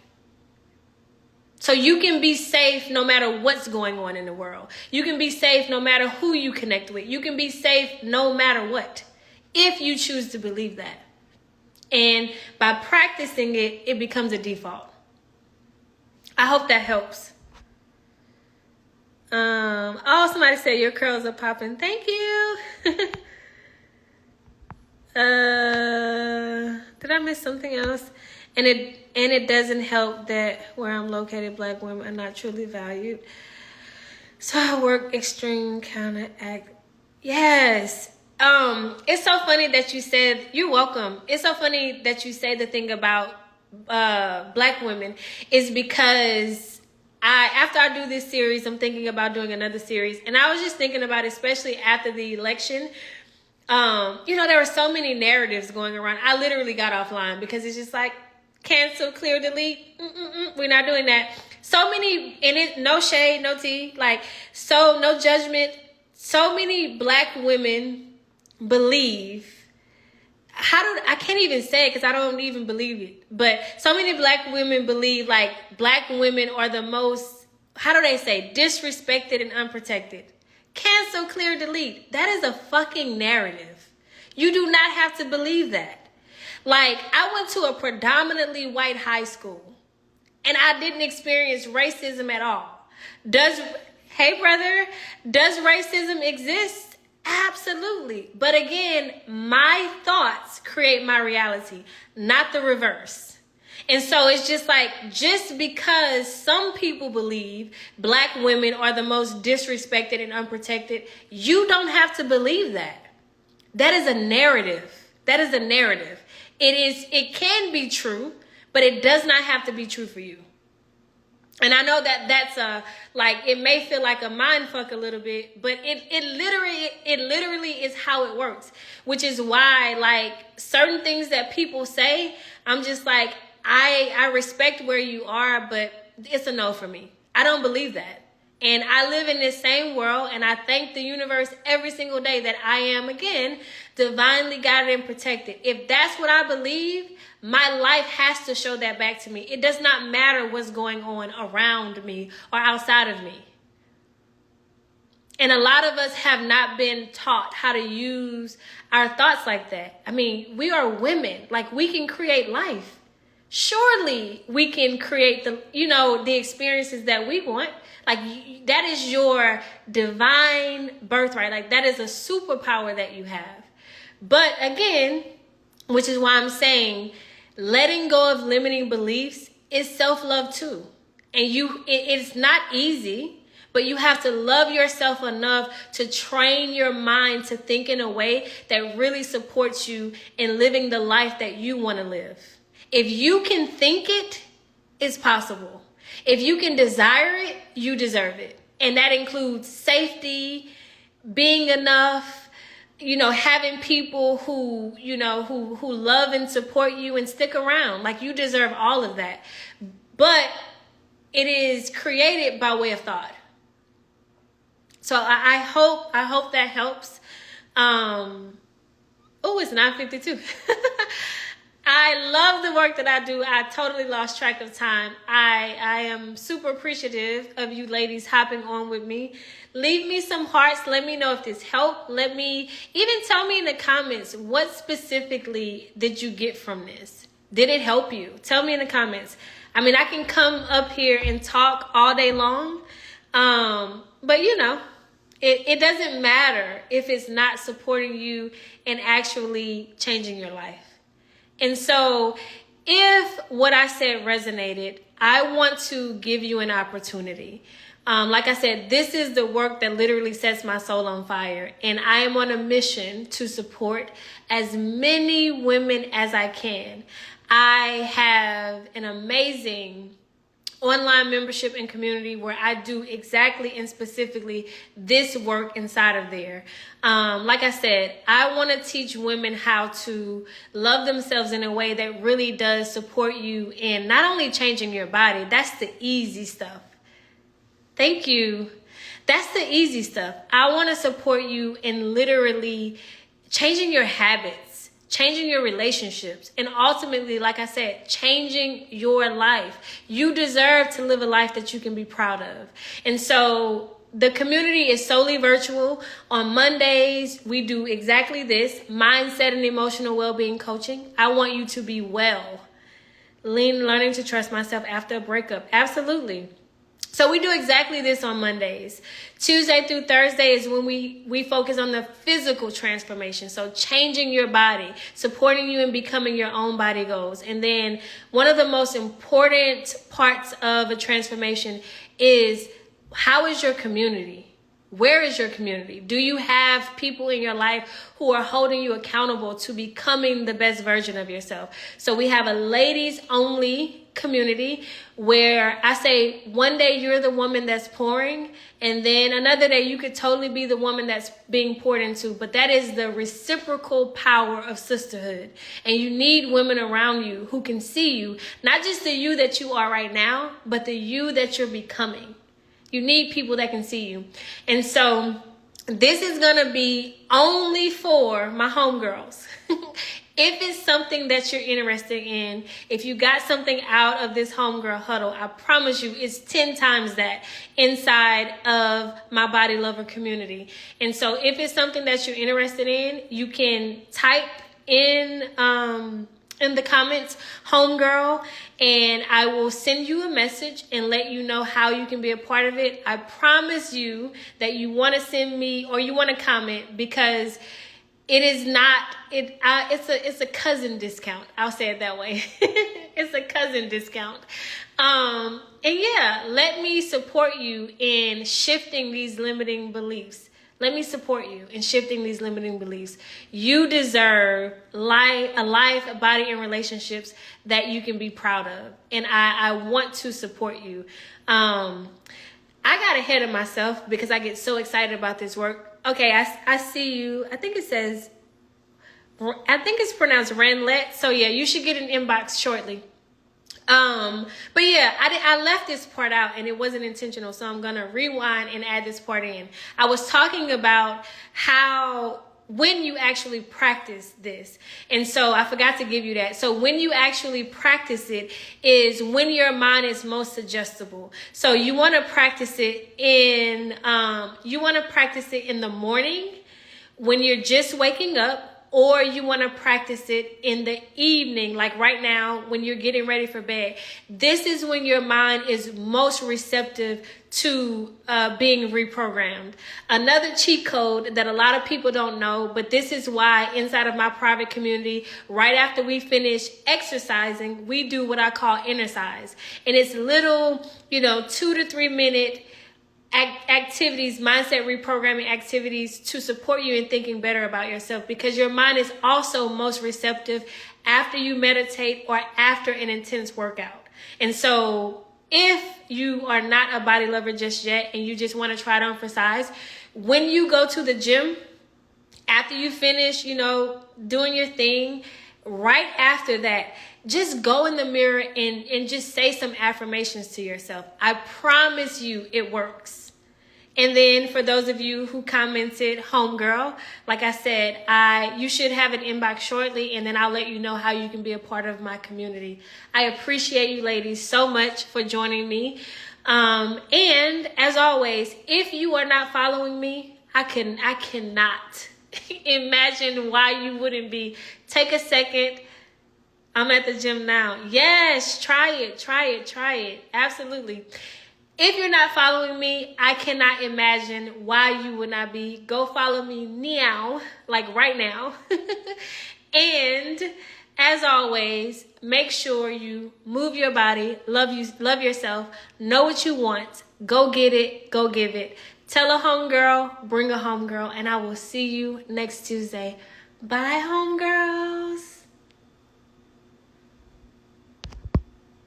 S1: So you can be safe no matter what's going on in the world. You can be safe no matter who you connect with. You can be safe no matter what, if you choose to believe that. And by practicing it, it becomes a default. I hope that helps. Somebody said your curls are popping. Thank you. Did I miss something else? And it doesn't help that where I'm located, Black women are not truly valued. So I work extreme counteract. Yes. It's so funny that you said, you're welcome. It's so funny that you say the thing about Black women is because after I do this series, I'm thinking about doing another series. And I was just thinking about, especially after the election, there were so many narratives going around. I literally got offline because it's just like, cancel, clear, delete. We're not doing that. So many, and it, no shade, no tea, no judgment. So many Black women believe, I can't even say it because I don't even believe it, but so many Black women believe like Black women are the most, disrespected and unprotected. Cancel, clear, delete. That is a fucking narrative. You do not have to believe that. Like, I went to a predominantly white high school and I didn't experience racism at all. Does racism exist? Absolutely. But again, my thoughts create my reality, not the reverse. And so it's just like, just because some people believe Black women are the most disrespected and unprotected, you don't have to believe that. That is a narrative. It can be true, but it does not have to be true for you. And I know that that's it may feel like a mind fuck a little bit, but it literally is how it works. Which is why, like, certain things that people say, I'm just like, I respect where you are, but it's a no for me. I don't believe that. And I live in this same world, and I thank the universe every single day that I am, again, divinely guided and protected. If that's what I believe, my life has to show that back to me. It does not matter what's going on around me or outside of me. And a lot of us have not been taught how to use our thoughts like that. I mean, we are women. Like, we can create life. Surely we can create the experiences that we want. Like, that is your divine birthright. Like, that is a superpower that you have. But again, which is why I'm saying letting go of limiting beliefs is self-love too. And it's not easy, but you have to love yourself enough to train your mind to think in a way that really supports you in living the life that you want to live. If you can think it, it's possible. If you can desire it, you deserve it. And that includes safety, being enough, having people who love and support you and stick around. Like, you deserve all of that. But it is created by way of thought. So I hope that helps. It's 9:52. I love the work that I do. I totally lost track of time. I am super appreciative of you ladies hopping on with me. Leave me some hearts. Let me know if this helped. Tell me in the comments, what specifically did you get from this? Did it help you? Tell me in the comments. I mean, I can come up here and talk all day long. But it doesn't matter if it's not supporting you and actually changing your life. And so if what I said resonated, I want to give you an opportunity. Like I said, this is the work that literally sets my soul on fire. And I am on a mission to support as many women as I can. I have an amazing online membership and community where I do exactly and specifically this work inside of there. Like I said, I want to teach women how to love themselves in a way that really does support you in not only changing your body. That's the easy stuff. Thank you. That's the easy stuff. I want to support you in literally changing your habits, changing your relationships, and ultimately, like I said, changing your life. You deserve to live a life that you can be proud of. And so the community is solely virtual. On Mondays, we do exactly this: mindset and emotional well-being coaching. I want you to be well. Learning to trust myself after a breakup. Absolutely. So we do exactly this on Mondays. Tuesday through Thursday is when we focus on the physical transformation. So changing your body, supporting you in becoming your own body goals. And then one of the most important parts of a transformation is, how is your community? Where is your community? Do you have people in your life who are holding you accountable to becoming the best version of yourself? So we have a ladies only community where I say one day you're the woman that's pouring, and then another day you could totally be the woman that's being poured into. But that is the reciprocal power of sisterhood. And you need women around you who can see you, not just the you that you are right now, but the you that you're becoming. You need people that can see you. And so this is going to be only for my homegirls. If it's something that you're interested in, if you got something out of this homegirl huddle, I promise you it's 10 times that inside of my body lover community. And so if it's something that you're interested in, you can type in the comments, homegirl, and I will send you a message and let you know how you can be a part of it. I promise you that you want to send me or you want to comment, because it is not, it's a cousin discount. I'll say it that way. It's a cousin discount. And yeah, let me support you in shifting these limiting beliefs. Let me support you in shifting these limiting beliefs. You deserve a life, body, and relationships that you can be proud of. And I want to support you. I got ahead of myself because I get so excited about this work. Okay, I see you. I think it's pronounced Renlet. So yeah, you should get an inbox shortly. But yeah, I left this part out and it wasn't intentional. So I'm going to rewind and add this part in. I was talking about when you actually practice this. And so I forgot to give you that. So when you actually practice it is when your mind is most suggestible. So you want to practice it in the morning when you're just waking up. Or you want to practice it in the evening, like right now when you're getting ready for bed. This is when your mind is most receptive to being reprogrammed. Another cheat code that a lot of people don't know, but this is why inside of my private community, right after we finish exercising, we do what I call exercise. And it's little, 2 to 3 minute activities, mindset reprogramming activities to support you in thinking better about yourself, because your mind is also most receptive after you meditate or after an intense workout. And so if you are not a body lover just yet and you just want to try it on for size, when you go to the gym, after you finish, doing your thing, right after that, just go in the mirror and just say some affirmations to yourself. I promise you it works. And then for those of you who commented, homegirl, like I said, you should have an inbox shortly, and then I'll let you know how you can be a part of my community. I appreciate you ladies so much for joining me. And as always, if you are not following me, I cannot imagine why you wouldn't be. Take a second. I'm at the gym now. Yes, try it. Absolutely. If you're not following me, I cannot imagine why you would not be. Go follow me now, like right now. And as always, make sure you move your body, love yourself, know what you want, go get it, go give it. Tell a homegirl, bring a homegirl, and I will see you next Tuesday. Bye, homegirl.